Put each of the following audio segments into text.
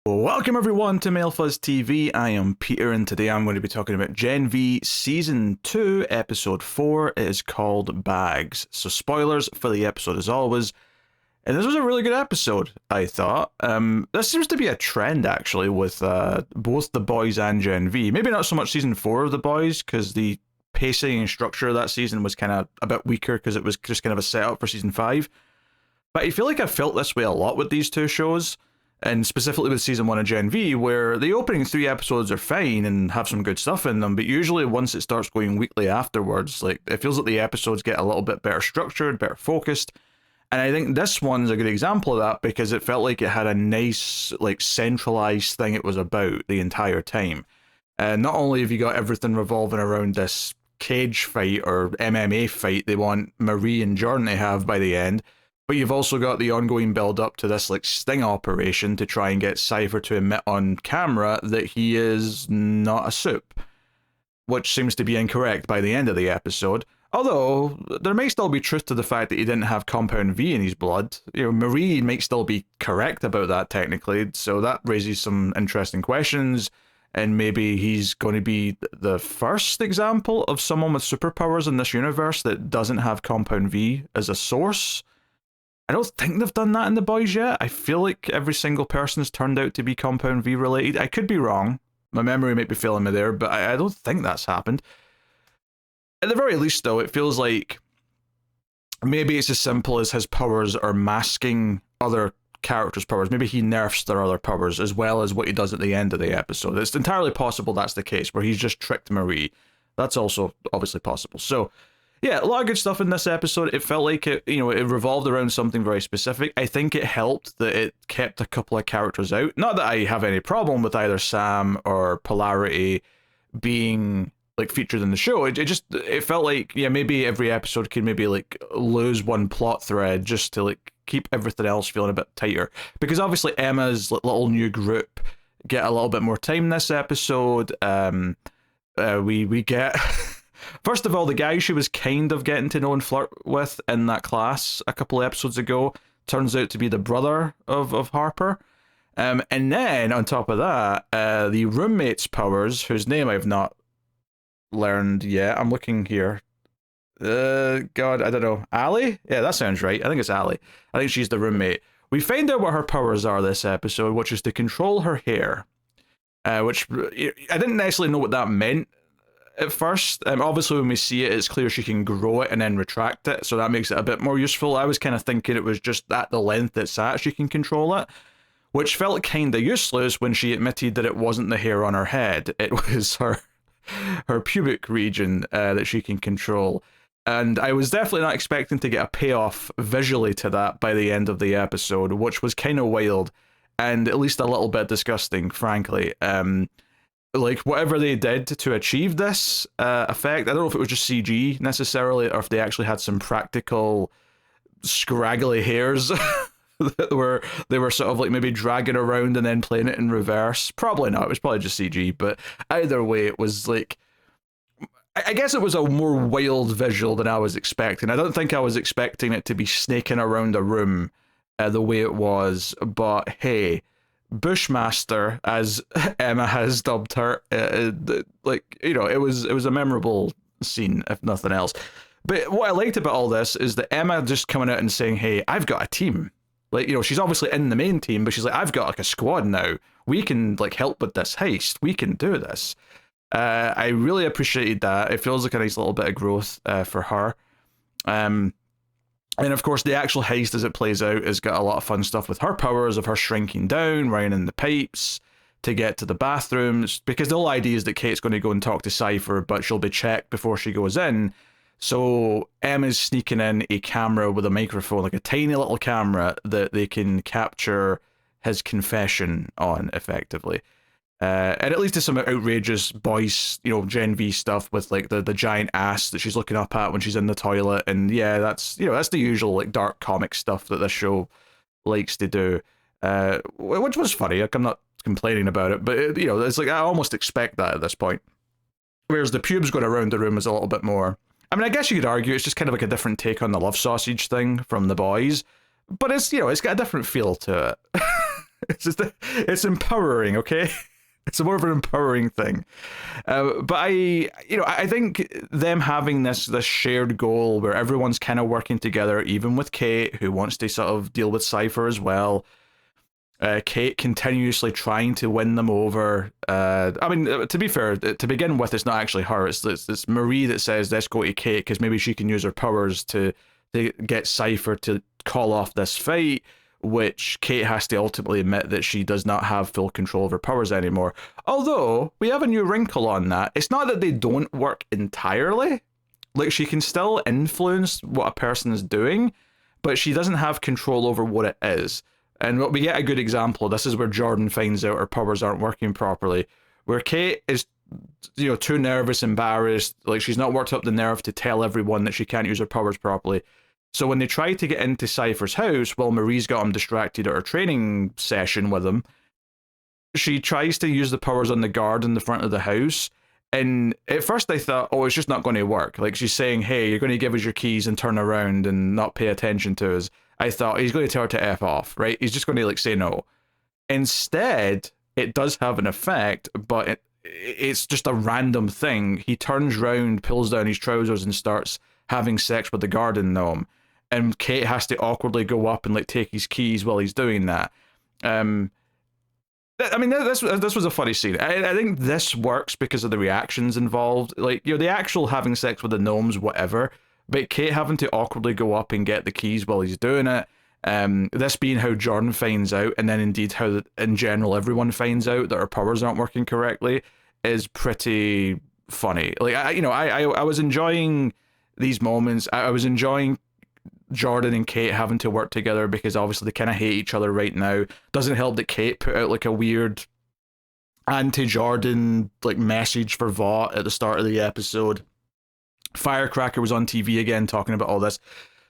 Welcome everyone to Male Fuzz TV. I am Peter and today I'm going to be talking about Gen V Season 2 Episode 4. It is called Bags. So spoilers for the episode as always. And this was a really good episode, I thought. This seems to be a trend actually with both The Boys and Gen V. Maybe not so much Season 4 of The Boys because the pacing and structure of that season was kind of a bit weaker because it was just kind of a setup for Season 5. But I feel like I've felt this way a lot with these two shows. And specifically with Season 1 of Gen V, where the opening 3 episodes are fine and have some good stuff in them, but usually once it starts going weekly afterwards, like, it feels like the episodes get a little bit better structured, better focused. And I think this one's a good example of that because it felt like it had a nice, like, centralized thing it was about the entire time. And not only have you got everything revolving around this cage fight or MMA fight they want Marie and Jordan to have by the end, but you've also got the ongoing build-up to this like sting operation to try and get Cypher to admit on camera that he is not a soup, which seems to be incorrect by the end of the episode. Although, there may still be truth to the fact that he didn't have Compound V in his blood. You know, Marie might still be correct about that technically, so that raises some interesting questions, and maybe he's going to be the first example of someone with superpowers in this universe that doesn't have Compound V as a source. I don't think they've done that in The Boys yet. I feel like every single person's turned out to be Compound V related. I could be wrong. My memory might be failing me there, but I don't think that's happened. At the very least, though, it feels like maybe it's as simple as his powers are masking other characters' powers. Maybe he nerfs their other powers as well as what he does at the end of the episode. It's entirely possible that's the case, where he's just tricked Marie. That's also obviously possible. So, yeah, a lot of good stuff in this episode. It felt like it revolved around something very specific. I think it helped that it kept a couple of characters out. Not that I have any problem with either Sam or Polarity being like featured in the show. It felt like, yeah, maybe every episode could maybe like lose one plot thread just to like keep everything else feeling a bit tighter. Because obviously Emma's little new group get a little bit more time this episode. We get first of all, the guy she was kind of getting to know and flirt with in that class a couple of episodes ago turns out to be the brother of Harper. And then, on top of that, the roommate's powers, whose name I've not learned yet. I'm looking here. God, I don't know. Allie? Yeah, that sounds right. I think it's Allie. I think she's the roommate. We find out what her powers are this episode, which is to control her hair. Which, I didn't necessarily know what that meant at first. Obviously when we see it, it's clear she can grow it and then retract it, so that makes it a bit more useful. I was kind of thinking it was just at the length it's at she can control it, which felt kind of useless when she admitted that it wasn't the hair on her head, it was her pubic region that she can control. And I was definitely not expecting to get a payoff visually to that by the end of the episode, which was kind of wild and at least a little bit disgusting, frankly. Like, whatever they did to achieve this effect, I don't know if it was just CG necessarily, or if they actually had some practical scraggly hairs that they were sort of like maybe dragging around and then playing it in reverse. Probably not, it was probably just CG, but either way, it was like, I guess it was a more wild visual than I was expecting. I don't think I was expecting it to be snaking around a room the way it was, but hey, Bushmaster, as Emma has dubbed her, like, you know, it was a memorable scene, if nothing else. But what I liked about all this is that Emma just coming out and saying, hey, I've got a team. Like, you know, she's obviously in the main team, but she's like, I've got like a squad now. We can like help with this heist. We can do this. I really appreciated that. It feels like a nice little bit of growth for her. And of course, the actual heist as it plays out has got a lot of fun stuff with her powers of her shrinking down, running in the pipes to get to the bathrooms, because the whole idea is that Kate's going to go and talk to Cypher, but she'll be checked before she goes in. So Emma's sneaking in a camera with a microphone, like a tiny little camera that they can capture his confession on, effectively. And it leads to some outrageous boys, you know, Gen V stuff with like the giant ass that she's looking up at when she's in the toilet, and yeah, that's, you know, that's the usual like dark comic stuff that this show likes to do, which was funny. Like, I'm not complaining about it, but it, you know, it's like I almost expect that at this point. Whereas the pubes going around the room is a little bit more. I mean, I guess you could argue it's just kind of like a different take on the love sausage thing from The Boys, but it's, you know, it's got a different feel to it. It's just it's empowering, okay? It's more of an empowering thing. But I think them having this shared goal where everyone's kind of working together, even with Kate, who wants to sort of deal with Cypher as well. Kate continuously trying to win them over. I mean, to be fair, to begin with, it's not actually her. It's Marie that says, let's go to Kate, because maybe she can use her powers to get Cypher to call off this fight, which Kate has to ultimately admit that she does not have full control of her powers anymore. Although, we have a new wrinkle on that. It's not that they don't work entirely. Like, she can still influence what a person is doing, but she doesn't have control over what it is. And we get a good example. This is where Jordan finds out her powers aren't working properly. Where Kate is, too nervous, embarrassed, like she's not worked up the nerve to tell everyone that she can't use her powers properly. So when they try to get into Cypher's house, while Marie's got him distracted at her training session with him, she tries to use the powers on the guard in the front of the house. And at first I thought, oh, it's just not going to work. Like, she's saying, hey, you're going to give us your keys and turn around and not pay attention to us. I thought, he's going to tell her to F off, right? He's just going to, say no. Instead, it does have an effect, but it's just a random thing. He turns round, pulls down his trousers, and starts having sex with the garden gnome. And Kate has to awkwardly go up and, take his keys while he's doing that. I mean, this was a funny scene. I think this works because of the reactions involved. The actual having sex with the gnomes, whatever. But Kate having to awkwardly go up and get the keys while he's doing it. This being how Jordan finds out, and then indeed how, in general, everyone finds out that her powers aren't working correctly, is pretty funny. I was enjoying these moments. I was enjoying Jordan and Kate having to work together because obviously they kind of hate each other right now. Doesn't help that Kate put out a weird anti-Jordan message for Vought at the start of the episode. Firecracker was on TV again talking about all this.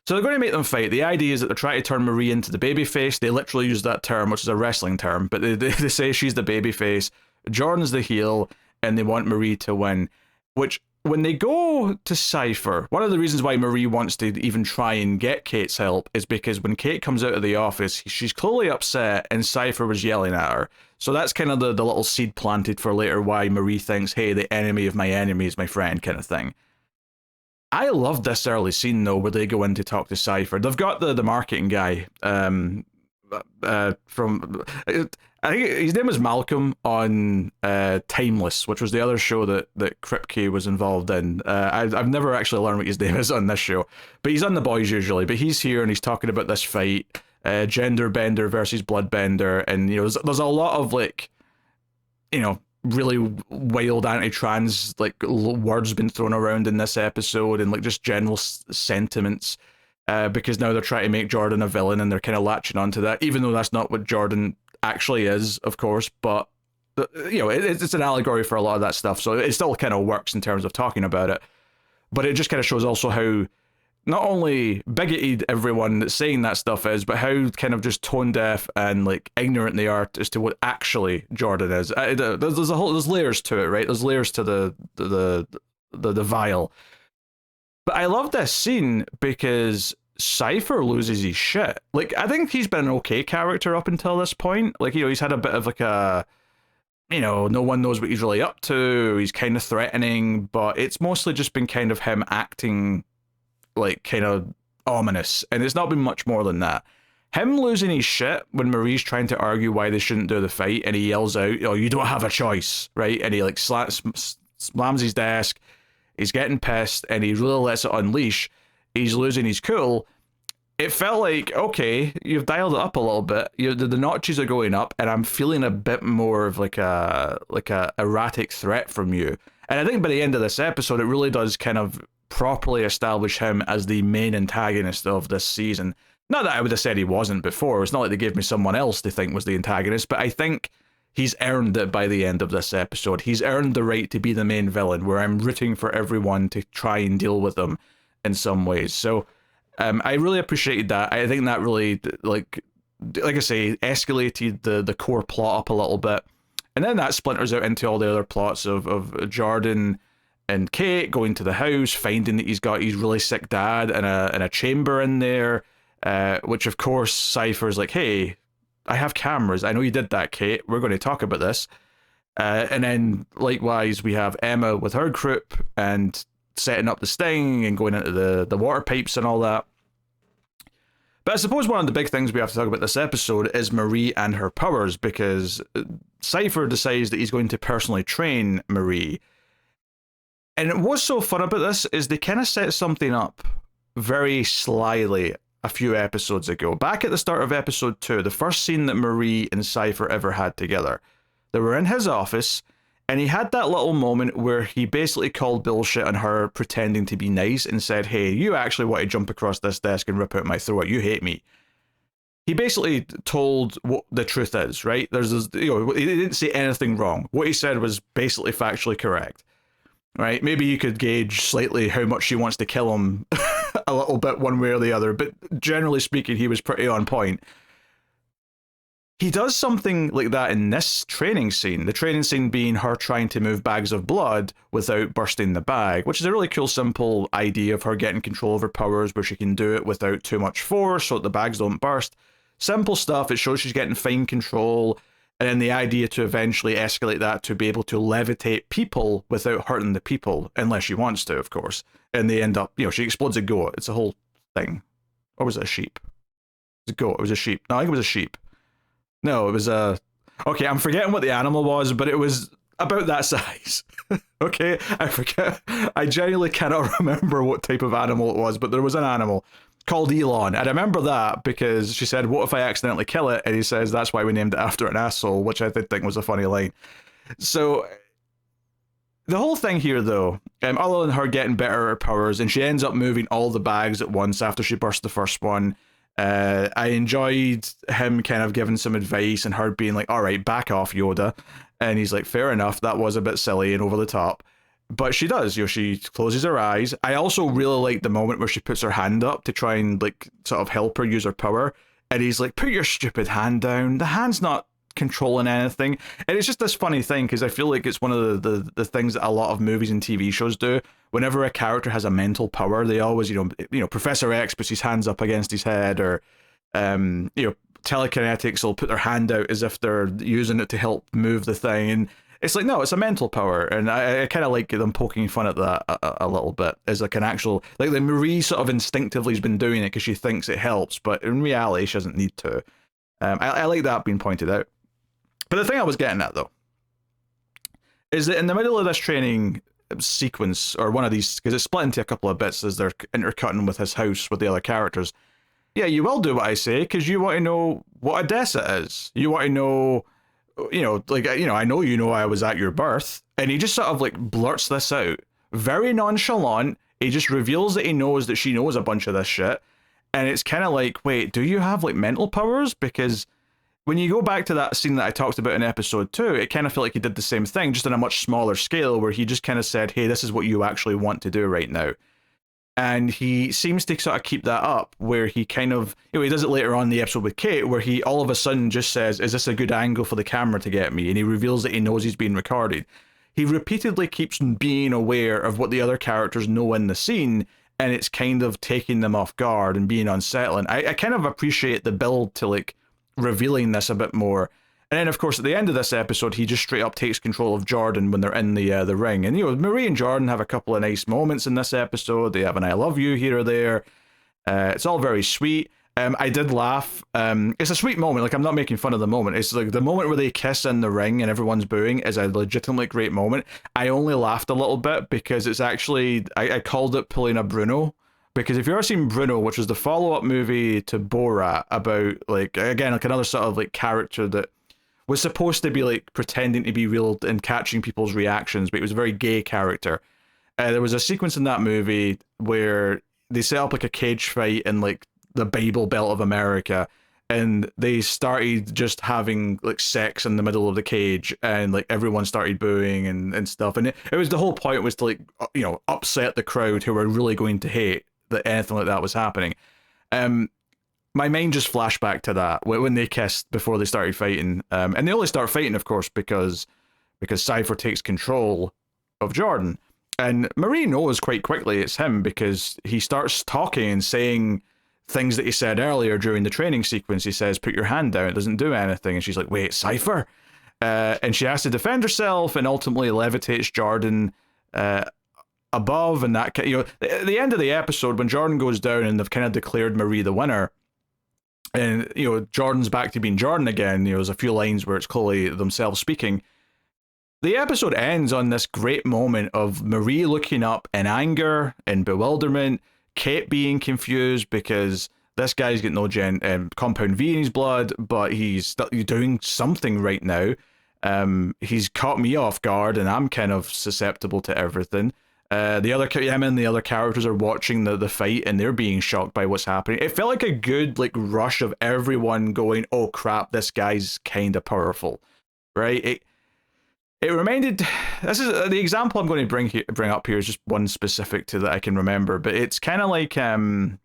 So they're going to make them fight. The idea is that they're trying to turn Marie into the babyface. They literally use that term, which is a wrestling term, but they say she's the babyface, Jordan's the heel, and they want Marie to win. Which, when they go to Cypher, one of the reasons why Marie wants to even try and get Kate's help is because when Kate comes out of the office, she's clearly upset and Cypher was yelling at her. So that's kind of the little seed planted for later why Marie thinks, hey, the enemy of my enemy is my friend kind of thing. I love this early scene, though, where they go in to talk to Cypher. They've got the marketing guy from... I think his name was Malcolm on Timeless, which was the other show that Kripke was involved in. I've never actually learned what his name is on this show. But he's on The Boys usually. But he's here and he's talking about this fight. Gender bender versus blood bender. And, there's a lot of, really wild anti-trans words been thrown around in this episode, and just general sentiments, because now they're trying to make Jordan a villain and they're kind of latching onto that, even though that's not what Jordan actually is, of course. But it's an allegory for a lot of that stuff, so it still kind of works in terms of talking about it. But it just kind of shows also how not only bigoted everyone that's saying that stuff is, but how kind of just tone deaf and ignorant they are as to what actually Jordan is. There's layers to it, right? There's layers to the vial. But I love this scene because Cypher loses his shit. I think he's been an okay character up until this point. He's had a bit of no one knows what he's really up to. He's kind of threatening, but it's mostly just been kind of him acting kind of ominous, and it's not been much more than that. Him losing his shit when Marie's trying to argue why they shouldn't do the fight, and he yells out, "Oh, you don't have a choice," right? And he slams his desk. He's getting pissed, and he really lets it unleash. He's losing his cool. It felt like, okay, you've dialed it up a little bit. The notches are going up, and I'm feeling a bit more of a erratic threat from you. And I think by the end of this episode, it really does kind of properly establish him as the main antagonist of this season. Not that I would have said he wasn't before. It's not like they gave me someone else to think was the antagonist, but I think he's earned it by the end of this episode. He's earned the right to be the main villain, where I'm rooting for everyone to try and deal with him in some ways. So I really appreciated that. I think that really, like I say, escalated the core plot up a little bit. And then that splinters out into all the other plots of Jordan and Kate going to the house, finding that he's got his really sick dad in a chamber in there, which of course Cypher's like, hey, I have cameras. I know you did that, Kate. We're going to talk about this. And then likewise, we have Emma with her group and setting up the sting and going into the water pipes and all that. But I suppose one of the big things we have to talk about this episode is Marie and her powers, because Cypher decides that he's going to personally train Marie. And what's so fun about this is they kind of set something up very slyly a few episodes ago. Back at the start of episode 2, the first scene that Marie and Cypher ever had together, they were in his office, and he had that little moment where he basically called bullshit on her pretending to be nice and said, hey, you actually want to jump across this desk and rip out my throat. You hate me. He basically told what the truth is, right? There's this, he didn't say anything wrong. What he said was basically factually correct, right? Maybe you could gauge slightly how much she wants to kill him a little bit one way or the other, but generally speaking, he was pretty on point. He does something like that in this training scene. The training scene being her trying to move bags of blood without bursting the bag, which is a really cool, simple idea of her getting control of her powers where she can do it without too much force so that the bags don't burst. Simple stuff. It shows she's getting fine control. And then the idea to eventually escalate that to be able to levitate people without hurting the people, unless she wants to, of course. And they end up, she explodes a goat. It's a whole thing. Or was it a sheep? It was a goat. It was a sheep. No, I think it was a sheep. No, it was a... Okay, I'm forgetting what the animal was, but it was about that size. Okay, I forget. I genuinely cannot remember what type of animal it was, but there was an animal called Elon. And I remember that because she said, what if I accidentally kill it? And he says, that's why we named it after an asshole, which I did think was a funny line. So the whole thing here, though, other than her getting better at her powers, and she ends up moving all the bags at once after she burst the first one, I enjoyed him kind of giving some advice and her being like, all right, back off, Yoda. And he's like, fair enough, that was a bit silly and over the top. But she does, she closes her eyes. I also really like the moment where she puts her hand up to try and like sort of help her use her power. And he's like, put your stupid hand down. The hand's not controlling anything. And it's just this funny thing because I feel like it's one of the things that a lot of movies and TV shows do. Whenever a character has a mental power, they always, Professor X puts his hands up against his head, or telekinetics will put their hand out as if they're using it to help move the thing. And it's like, no, it's a mental power. And I kind of like them poking fun at that a little bit as like an actual, like the Marie sort of instinctively has been doing it because she thinks it helps, but in reality, she doesn't need to. I like that being pointed out. But the thing I was getting at, though, is that in the middle of this training sequence, or one of these, because it's split into a couple of bits as they're intercutting with his house with the other characters. Yeah, you will do what I say, because you want to know what Odessa is. You want to know, I know I was at your birth. And he just sort of like blurts this out. Very nonchalant. He just reveals that he knows that she knows a bunch of this shit. And it's kind of like, wait, do you have like mental powers? Because when you go back to that scene that I talked about in episode 2, it kind of felt like he did the same thing, just on a much smaller scale, where he just kind of said, hey, this is what you actually want to do right now. And he seems to sort of keep that up, where he kind of, he does it later on in the episode with Kate, where he all of a sudden just says, is this a good angle for the camera to get me? And he reveals that he knows he's being recorded. He repeatedly keeps being aware of what the other characters know in the scene, and it's kind of taking them off guard and being unsettling. I kind of appreciate the build to like revealing this a bit more. And then of course at the end of this episode he just straight up takes control of Jordan when they're in the ring. And Marie and Jordan have a couple of nice moments in this episode. They have an I love you here or there. It's all very sweet. I did laugh. It's a sweet moment, like I'm not making fun of the moment. It's like the moment where they kiss in the ring and everyone's booing is a legitimately great moment. I only laughed a little bit because it's actually, I called it pulling a Bruno. Because if you've ever seen Bruno, which was the follow-up movie to Borat about, like, again, like another sort of, like, character that was supposed to be, like, pretending to be real and catching people's reactions, but it was a very gay character. There was a sequence in that movie where they set up, like, a cage fight in, like, the Bible Belt of America, and they started just having, like, sex in the middle of the cage, and, like, everyone started booing and stuff. And it was, the whole point was to, like, upset the crowd who were really going to hate that anything like that was happening. My mind just flashed back to that when they kissed before they started fighting, and they only start fighting, of course, because Cypher takes control of Jordan, and Marie knows quite quickly it's him because he starts talking and saying things that he said earlier during the training sequence. He says, put your hand down, it doesn't do anything. And she's like, wait, Cypher? And she has to defend herself and ultimately levitates Jordan above. And that, you know, the end of the episode, when Jordan goes down and they've kind of declared Marie the winner, and, you know, Jordan's back to being Jordan again, you know, there's a few lines where it's clearly themselves speaking. The episode ends on this great moment of Marie looking up in anger and bewilderment, Kate being confused because this guy's got no compound V in his blood, but he's doing something right now. He's caught me off guard, and I'm kind of susceptible to everything. Emma and the other characters are watching the fight, and they're being shocked by what's happening. It felt like a good rush of everyone going, "Oh crap, this guy's kind of powerful," right? It reminded. This is the example I'm going to bring up here is just one specific to that I can remember, but it's kind of like you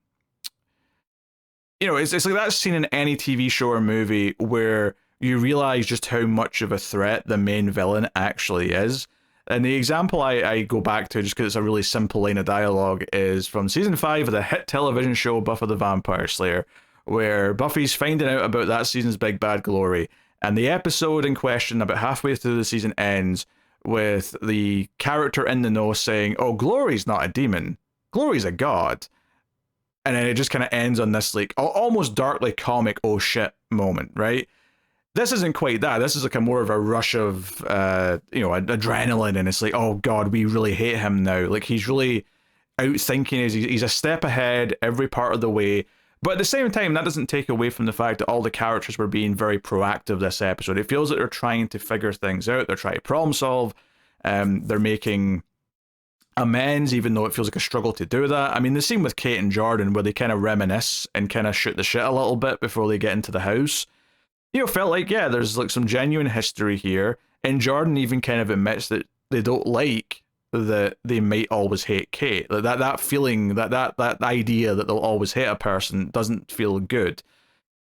know, it's like that scene in any TV show or movie where you realize just how much of a threat the main villain actually is. And the example I go back to, just because it's a really simple line of dialogue, is from season 5 of the hit television show Buffy the Vampire Slayer, where Buffy's finding out about that season's big bad Glory. And the episode in question, about halfway through the season, ends with the character in the know saying, "Oh, Glory's not a demon. Glory's a god." And then it just kind of ends on this like almost darkly comic "oh shit" moment, right? This isn't quite that. This is like a more of a rush of you know, adrenaline, and it's like, oh god, we really hate him now. Like he's really outthinking us. He's a step ahead every part of the way. But at the same time, that doesn't take away from the fact that all the characters were being very proactive this episode. It feels like they're trying to figure things out. They're trying to problem solve. They're making amends, even though it feels like a struggle to do that. I mean, the scene with Kate and Jordan where they kind of reminisce and kind of shoot the shit a little bit before they get into the house, you know, felt like, yeah, there's like some genuine history here. And Jordan even kind of admits that they don't like that they might always hate Kate. Like that feeling, that idea that they'll always hate a person doesn't feel good.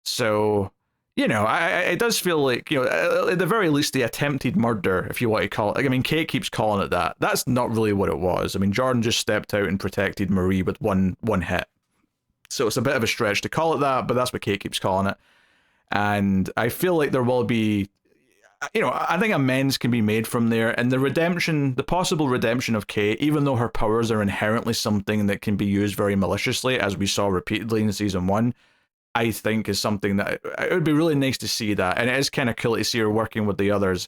So, you know, it does feel like, you know, at the very least, the attempted murder, if you want to call it. Like, I mean, Kate keeps calling it that. That's not really what it was. I mean, Jordan just stepped out and protected Marie with one hit. So it's a bit of a stretch to call it that, but that's what Kate keeps calling it. And I feel like there will be, you know, I think amends can be made from there. And the possible redemption of Kate, even though her powers are inherently something that can be used very maliciously, as we saw repeatedly in season 1, I think is something that it would be really nice to see that. And it is kind of cool to see her working with the others.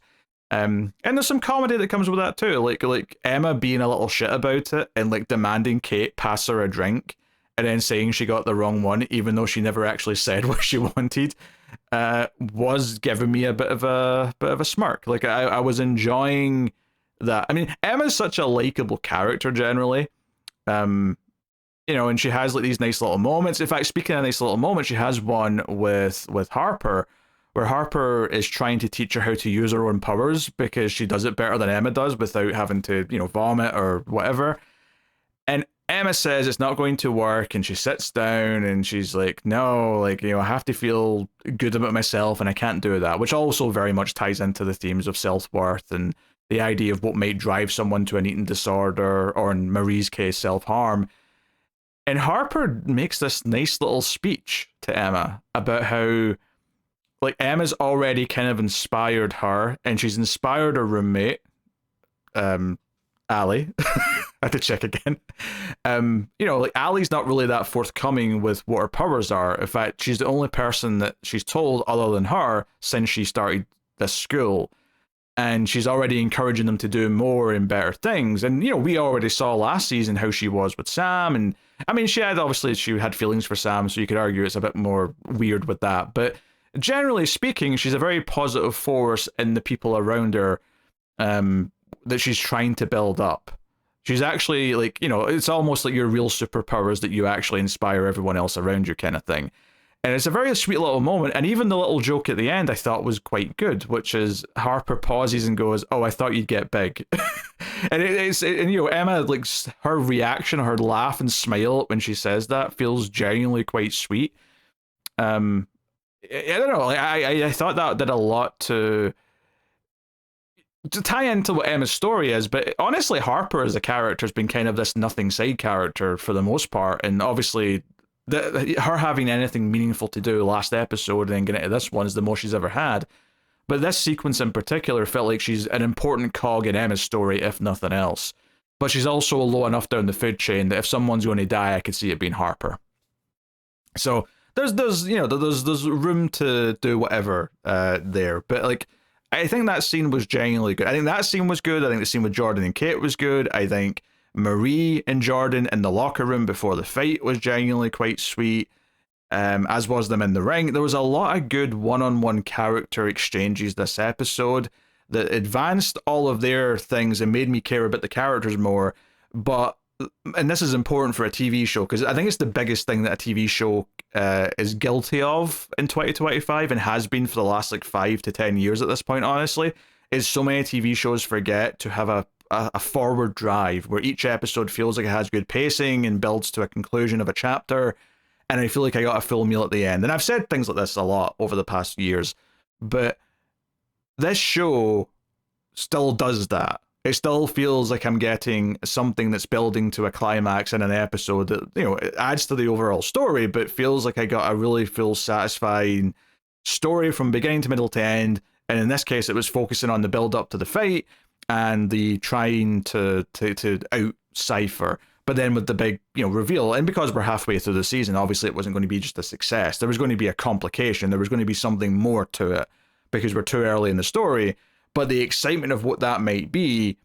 And there's some comedy that comes with that too. Like Emma being a little shit about it and like demanding Kate pass her a drink and then saying she got the wrong one, even though she never actually said what she wanted. Was giving me a bit of a smirk. Like I was enjoying that. I mean, Emma's such a likable character generally. You know, and she has like these nice little moments. In fact, speaking of nice little moments, she has one with Harper, where Harper is trying to teach her how to use her own powers because she does it better than Emma does without having to, you know, vomit or whatever. And Emma says it's not going to work, and she sits down and she's like, no, like, you know, I have to feel good about myself and I can't do that, which also very much ties into the themes of self-worth and the idea of what might drive someone to an eating disorder, or in Marie's case, self-harm. And Harper makes this nice little speech to Emma about how, like, Emma's already kind of inspired her, and she's inspired her roommate, Allie. I had to check again. You know, like, Allie's not really that forthcoming with what her powers are. In fact, she's the only person that she's told other than her since she started this school. And she's already encouraging them to do more and better things. And, you know, we already saw last season how she was with Sam. And, I mean, she had feelings for Sam, so you could argue it's a bit more weird with that. But generally speaking, she's a very positive force in the people around her that she's trying to build up. She's actually, like, you know, it's almost like your real superpowers that you actually inspire everyone else around you kind of thing. And it's a very sweet little moment. And even the little joke at the end I thought was quite good, which is Harper pauses and goes, "Oh, I thought you'd get big." And you know, Emma, like, her reaction, her laugh and smile when she says that feels genuinely quite sweet. I don't know. I thought that did a lot to tie into what Emma's story is, but honestly, Harper as a character has been kind of this nothing side character for the most part, and obviously her having anything meaningful to do last episode and then getting into this one is the most she's ever had. But this sequence in particular felt like she's an important cog in Emma's story, if nothing else. But she's also low enough down the food chain that if someone's going to die, I could see it being Harper. So there's room to do whatever there. But like, I think that scene was genuinely good. I think that scene was good. I think the scene with Jordan and Kate was good. I think Marie and Jordan in the locker room before the fight was genuinely quite sweet. As was them in the ring. There was a lot of good one-on-one character exchanges this episode that advanced all of their things and made me care about the characters more. But, and this is important for a TV show, because I think it's the biggest thing that a TV show is guilty of in 2025 and has been for the last like 5 to 10 years at this point, honestly, is so many TV shows forget to have a forward drive where each episode feels like it has good pacing and builds to a conclusion of a chapter. And I feel like I got a full meal at the end. And I've said things like this a lot over the past years, but this show still does that. It still feels like I'm getting something that's building to a climax in an episode that, you know, it adds to the overall story, but feels like I got a really full, satisfying story from beginning to middle to end. And in this case, it was focusing on the build up to the fight and the trying to out Cypher. But then with the big, reveal, and because we're halfway through the season, obviously it wasn't going to be just a success. There was going to be a complication. There was going to be something more to it because we're too early in the story. But the excitement of what that might be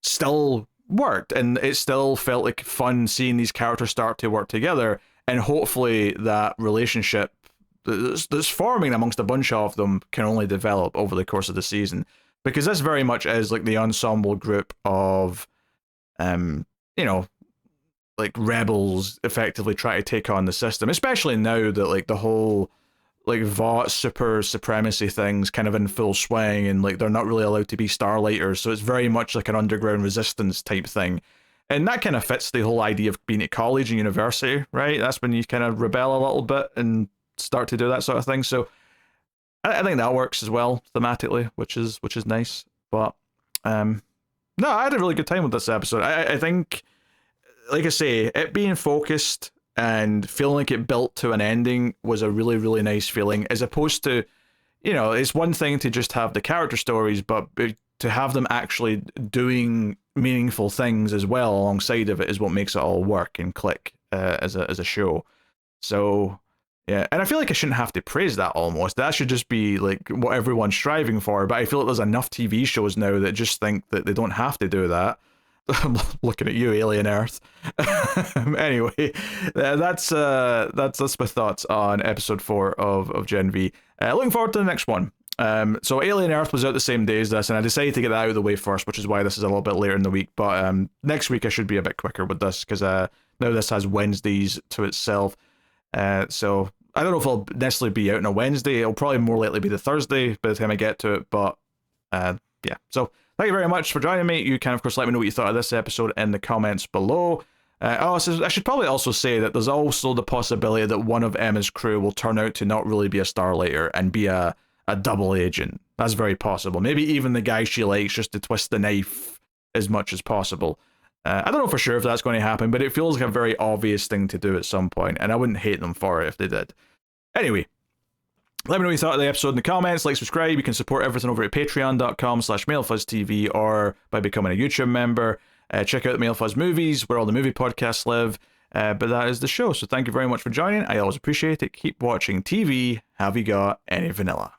still worked, and it still felt like fun seeing these characters start to work together, and hopefully that relationship that's forming amongst a bunch of them can only develop over the course of the season. Because this very much is like the ensemble group of, like rebels effectively try to take on the system, especially now that like the whole like Vought super supremacy thing's kind of in full swing, and like they're not really allowed to be Starlighters, so it's very much like an underground resistance type thing. And that kind of fits the whole idea of being at college and university, right? That's when you kind of rebel a little bit and start to do that sort of thing. So I think that works as well thematically, which is nice. But no, I had a really good time with this episode. I think, like I say, it being focused and feeling like it built to an ending was a really, really nice feeling, as opposed to, it's one thing to just have the character stories, but to have them actually doing meaningful things as well alongside of it is what makes it all work and click as a show. So yeah, and I feel like I shouldn't have to praise that almost. That should just be like what everyone's striving for, but I feel like there's enough TV shows now that just think that they don't have to do that. I'm looking at you, Alien Earth. Anyway, that's my thoughts on episode 4 of Gen V. Looking forward to the next one. So Alien Earth was out the same day as this, and I decided to get that out of the way first, which is why this is a little bit later in the week. But next week I should be a bit quicker with this, because now this has Wednesdays to itself. So I don't know if it'll necessarily be out on a Wednesday. It'll probably more likely be the Thursday by the time I get to it. But yeah, so thank you very much for joining me. You can, of course, let me know what you thought of this episode in the comments below. So I should probably also say that there's also the possibility that one of Emma's crew will turn out to not really be a Starlighter and be a double agent. That's very possible. Maybe even the guy she likes, just to twist the knife as much as possible. I don't know for sure if that's going to happen, but it feels like a very obvious thing to do at some point, and I wouldn't hate them for it if they did. Anyway, let me know what you thought of the episode in the comments. Like, subscribe. You can support everything over at patreon.com/MailFuzzTV or by becoming a YouTube member. Check out the Mail Fuzz Movies, where all the movie podcasts live. But that is the show. So thank you very much for joining. I always appreciate it. Keep watching TV. Have you got any vanilla?